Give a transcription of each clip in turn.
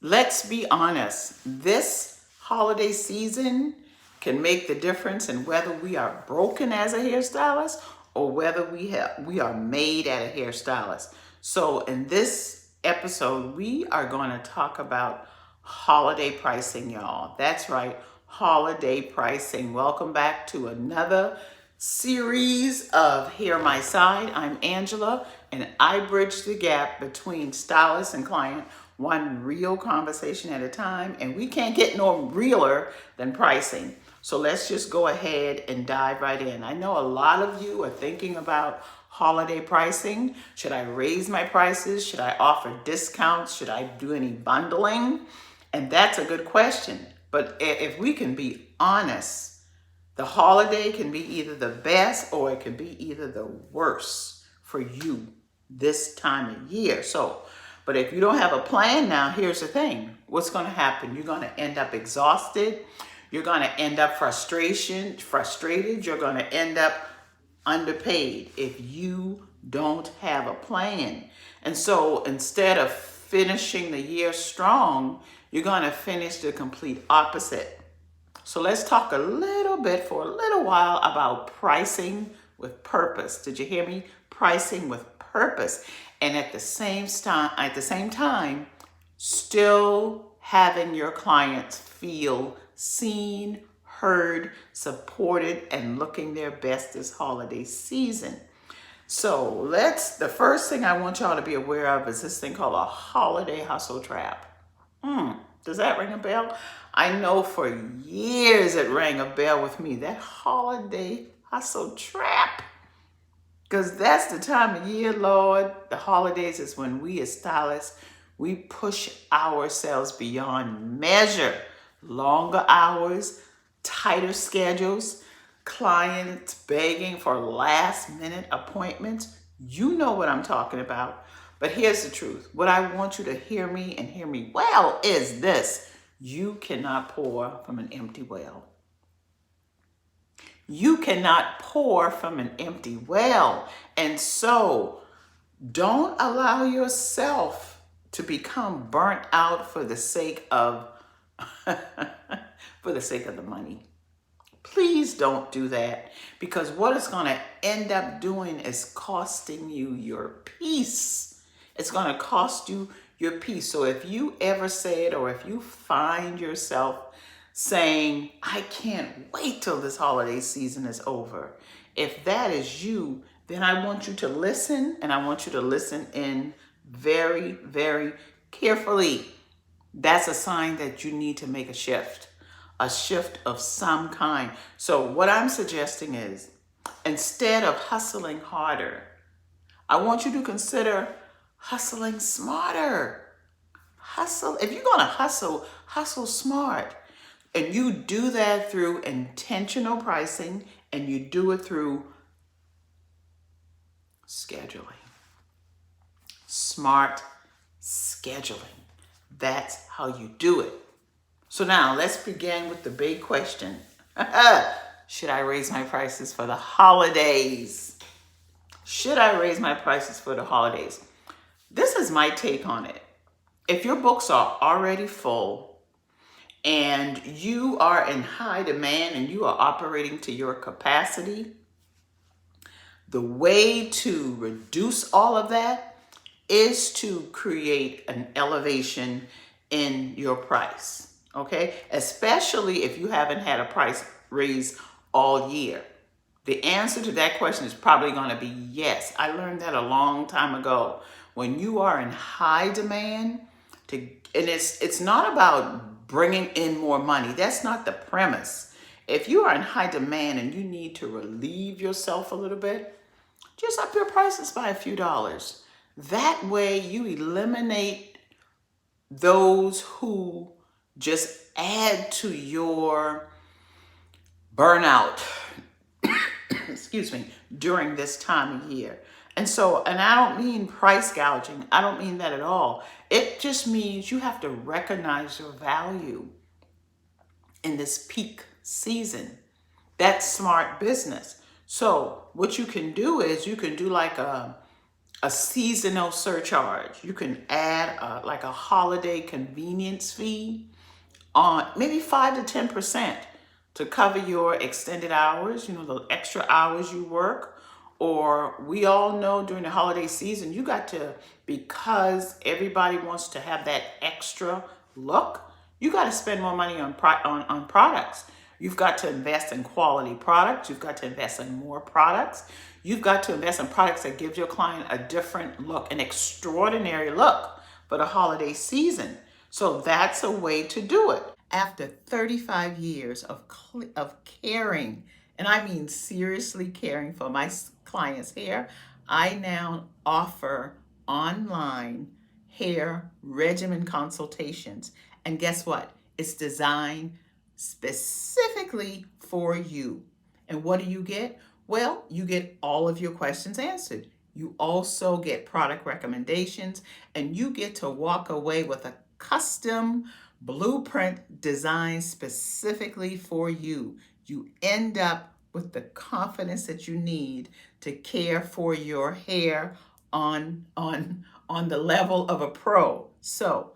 Let's be honest. This holiday season can make the difference in whether we are broken as a hairstylist or whether we are made at a hairstylist. So in this episode, we are going to talk about holiday pricing, y'all. That's right, holiday pricing. Welcome back to another series of Hear My Side. I'm Angela, and I bridge the gap between stylist and client, one real conversation at a time, and we can't get no realer than pricing. So let's just go ahead and dive right in. I know a lot of you are thinking about holiday pricing. Should I raise my prices? Should I offer discounts? Should I do any bundling? And that's a good question. But if we can be honest, the holiday can be either the best or it can be either the worst for you this time of year. But if you don't have a plan now, here's the thing. What's going to happen? You're going to end up exhausted. You're going to end up frustrated. You're going to end up underpaid if you don't have a plan. And so instead of finishing the year strong, you're going to finish the complete opposite. So let's talk a little bit for a little while about pricing with purpose. Did you hear me? Pricing with purpose. And at the same time, still having your clients feel seen, heard, supported, and looking their best this holiday season. So the first thing I want y'all to be aware of is this thing called a holiday hustle trap. Does that ring a bell? I know for years it rang a bell with me, that holiday hustle trap. Because that's the time of year, Lord. The holidays is when we as stylists, we push ourselves beyond measure. Longer hours, tighter schedules, clients begging for last minute appointments. You know what I'm talking about. But here's the truth. What I want you to hear me and hear me well is this. You cannot pour from an empty well. You cannot pour from an empty well. And so don't allow yourself to become burnt out for the sake of the money. Please don't do that, because what it's going to end up doing is costing you your peace. It's going to cost you your peace. So if you ever say it, or if you find yourself saying, I can't wait till this holiday season is over, if that is you, then I want you to listen, and I want you to listen in very, very carefully. That's a sign that you need to make a shift of some kind. So what I'm suggesting is, instead of hustling harder, I want you to consider hustling smarter. If you're going to hustle smart. And you do that through intentional pricing, and you do it through scheduling. Smart scheduling. That's how you do it. So now let's begin with the big question. Should I raise my prices for the holidays? Should I raise my prices for the holidays? This is my take on it. If your books are already full and you are in high demand and you are operating to your capacity, the way to reduce all of that is to create an elevation in your price. Okay, especially if you haven't had a price raise all year. The answer to that question is probably going to be yes. I learned that a long time ago. When you are in high demand, and it's not about bringing in more money. That's not the premise. If you are in high demand and you need to relieve yourself a little bit, just up your prices by a few dollars. That way you eliminate those who just add to your burnout, excuse me, during this time of year. And I don't mean price gouging. I don't mean that at all. It just means you have to recognize your value in this peak season. That's smart business. So what you can do is you can do like a a seasonal surcharge. You can add like a holiday convenience fee on maybe 5 to 10% to cover your extended hours, the extra hours you work. Or we all know during the holiday season, you got to, because everybody wants to have that extra look, you got to spend more money on products. You've got to invest in quality products. You've got to invest in more products. You've got to invest in products that give your client a different look, an extraordinary look for the holiday season. So that's a way to do it. After 35 years of caring, and I mean seriously caring for my clients' hair, I now offer online hair regimen consultations. And guess what? It's designed specifically for you. And what do you get? Well, you get all of your questions answered. You also get product recommendations, and you get to walk away with a custom blueprint designed specifically for you. You end up with the confidence that you need to care for your hair on the level of a pro. So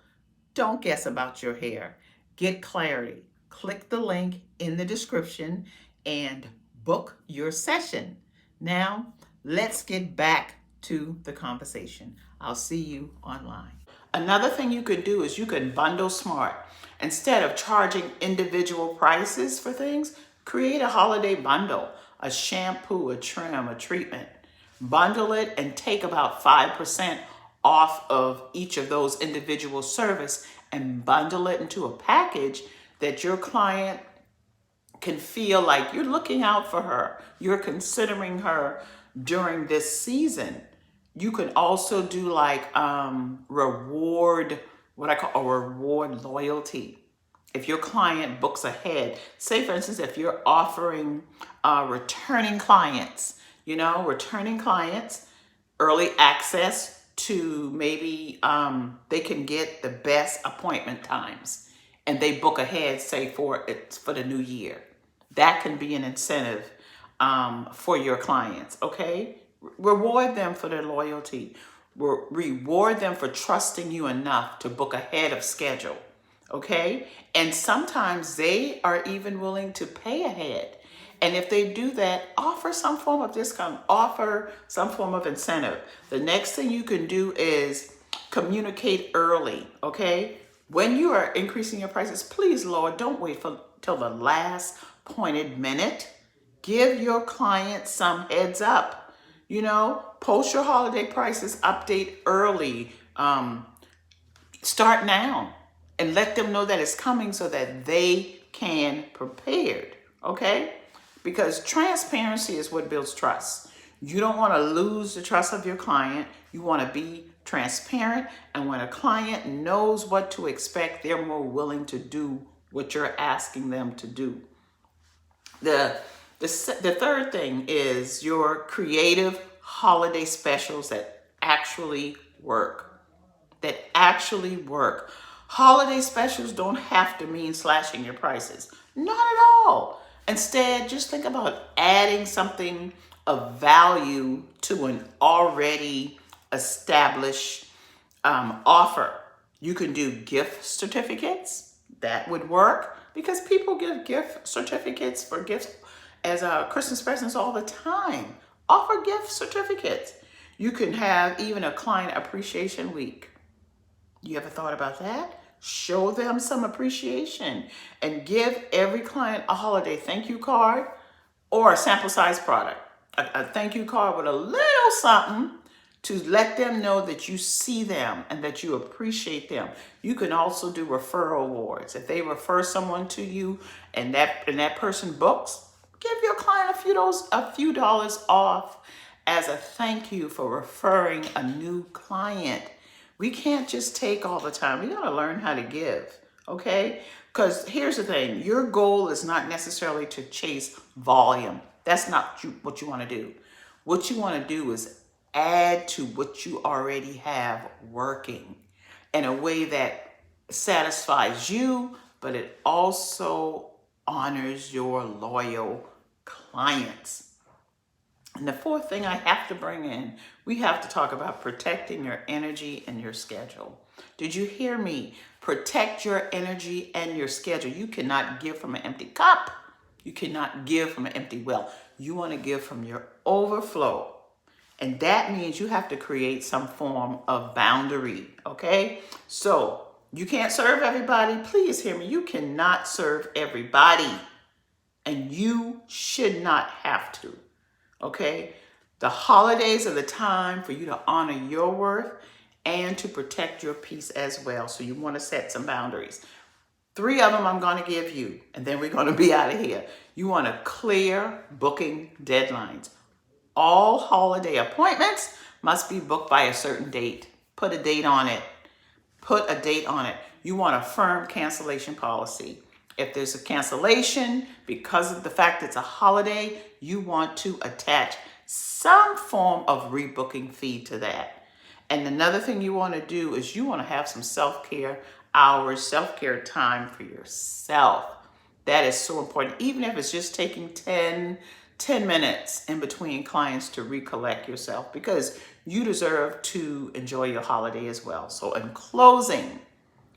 don't guess about your hair. Get clarity. Click the link in the description and book your session. Now, let's get back to the conversation. I'll see you online. Another thing you could do is you can bundle smart. Instead of charging individual prices for things, create a holiday bundle, a shampoo, a trim, a treatment. Bundle it and take about 5% off of each of those individual service and bundle it into a package that your client can feel like you're looking out for her. You're considering her during this season. You can also do like reward, what I call a reward loyalty. If your client books ahead, say for instance, if you're offering returning clients, early access to maybe they can get the best appointment times and they book ahead, say for the new year. That can be an incentive for your clients, okay? Reward them for their loyalty. Reward them for trusting you enough to book ahead of schedule, okay? And sometimes they are even willing to pay ahead. And if they do that, offer some form of discount, offer some form of incentive. The next thing you can do is communicate early, okay? When you are increasing your prices, please, Lord, don't wait till the last pointed minute. Give your client some heads up. Post your holiday prices, update early. Start now and let them know that it's coming so that they can prepare, okay? Because transparency is what builds trust. You don't want to lose the trust of your client. You want to be transparent. And when a client knows what to expect, they're more willing to do what you're asking them to do. The third thing is your creative holiday specials that actually work. Holiday specials don't have to mean slashing your prices. Not at all. Instead, just think about adding something of value to an already established offer. You can do gift certificates. That would work because people give gift certificates for gifts as Christmas presents all the time. Offer gift certificates. You can have even a client appreciation week. You ever thought about that? Show them some appreciation and give every client a holiday thank you card or a sample size product. A thank you card with a little something to let them know that you see them and that you appreciate them. You can also do referral awards. If they refer someone to you and that person books, give your client a few dollars off as a thank you for referring a new client. We can't just take all the time. We got to learn how to give, okay? Because here's the thing. Your goal is not necessarily to chase volume. That's not what you want to do. What you want to do is add to what you already have working in a way that satisfies you, but it also honors your loyal clients. And the fourth thing I have to bring in, we have to talk about protecting your energy and your schedule. Did you hear me? Protect your energy and your schedule. You cannot give from an empty cup. You cannot give from an empty well. You want to give from your overflow. And that means you have to create some form of boundary, okay? So you can't serve everybody. Please hear me. You cannot serve everybody. And you should not have to. Okay? The holidays are the time for you to honor your worth and to protect your peace as well. So you want to set some boundaries. 3 of them I'm going to give you, and then we're going to be out of here. You want to clear booking deadlines. All holiday appointments must be booked by a certain date. Put a date on it. Put a date on it. You want a firm cancellation policy. If there's a cancellation because of the fact it's a holiday, you want to attach some form of rebooking fee to that. And another thing you want to do is you want to have some self-care hours, self-care time for yourself. That is so important. Even if it's just taking 10 minutes in between clients to recollect yourself, because you deserve to enjoy your holiday as well. So in closing,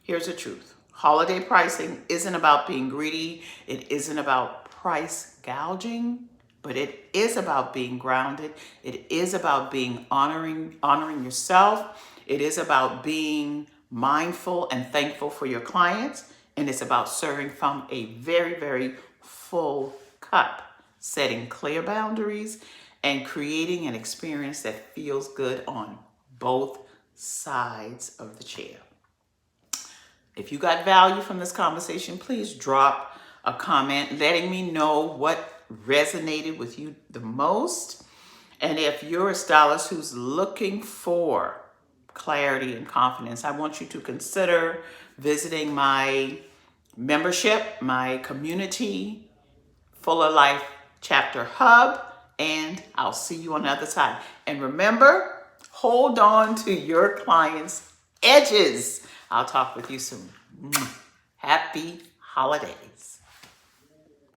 here's the truth. Holiday pricing isn't about being greedy. It isn't about price gouging, but it is about being grounded. It is about being honoring yourself. It is about being mindful and thankful for your clients. And it's about serving from a very, very full cup, setting clear boundaries and creating an experience that feels good on both sides of the chair. If you got value from this conversation, please drop a comment letting me know what resonated with you the most. And if you're a stylist who's looking for clarity and confidence, I want you to consider visiting my membership, my community, Fuller Life Chapter Hub, and I'll see you on the other side. And remember, hold on to your clients' edges. I'll talk with you soon. Happy holidays.